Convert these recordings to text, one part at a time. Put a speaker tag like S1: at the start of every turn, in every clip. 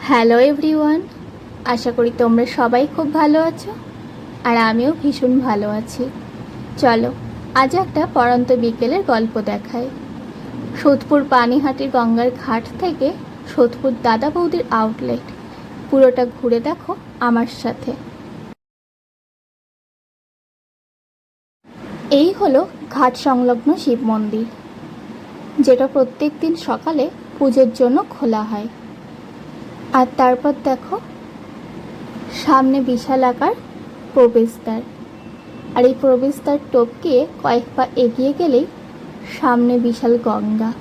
S1: Hello everyone, আশা করি তোমরা সবাই খুব ভালো আছো আর আমিও ভীষণ ভালো আছি। চলো আজ একটা পড়ন্ত বিকেলের গল্প দেখাই। সোদপুর পানিহাটির গঙ্গার ঘাট থেকে সোদপুর দাদা বৌদির আউটলেট পুরোটা ঘুরে দেখো আমার সাথে। এই হলো ঘাট সংলগ্ন শিব মন্দির, যেটা প্রত্যেক দিন সকালে পুজোর জন্য খোলা হয়। আর তারপর দেখো সামনে বিশাল আকার প্রবেশদ্বার, আর এই প্রবেশদ্বার টপকিয়ে কয়েক পা এগিয়ে গেলেই সামনে বিশাল গঙ্গা।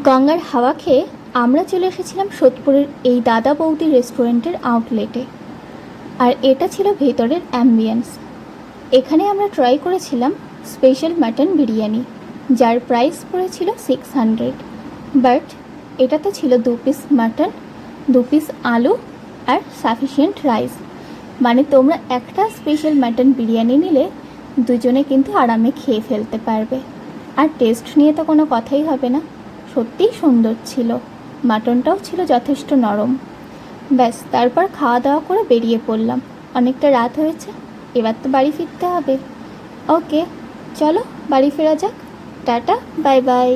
S1: গঙ্গার হাওয়া খেয়ে আমরা চলে এসেছিলাম সোদপুরের এই দাদা বৌদি রেস্টুরেন্টের আউটলেটে। আর এটা ছিল ভেতরের অ্যাম্বিয়েন্স। এখানে আমরা ট্রাই করেছিলাম স্পেশাল মাটন বিরিয়ানি, যার প্রাইস পড়েছিল 600। বাট এটাতে ছিল 2 পিস মাটন, 2 পিস আলু আর সাফিসিয়েন্ট রাইস। মানে তোমরা একটা স্পেশাল মাটন বিরিয়ানি নিলে দুজনে কিন্তু আরামে খেয়ে ফেলতে পারবে। আর টেস্ট নিয়ে তো কোনো কথাই হবে না, সত্যিই সুন্দর ছিল। মাটনটাও ছিল যথেষ্ট নরম। ব্যাস, তারপর খাওয়া দাওয়া করে বেরিয়ে পড়লাম। অনেকটা রাত হয়েছে, এবার তো বাড়ি ফিরতে হবে। ওকে, চলো বাড়ি ফেরা যাক। Tata, bye bye.